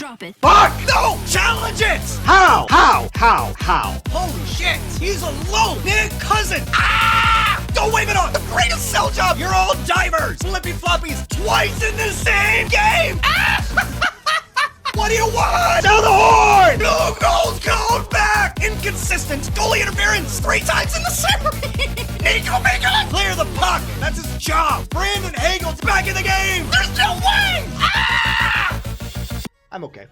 Drop it. Fuck! No! Challenge it! How? Holy shit! He's alone! Nick Cousin! Ah! Don't wave it on! The greatest cell job! You're all divers! Flippy floppies twice in the same game! Ah! What do you want? Sound the horn! Blue goals code back! Inconsistent goalie interference 3 times in the series! Nico Mika! Clear the puck! That's his job! Brandon Hagel's back in the game! There's no way! Ah! I'm okay.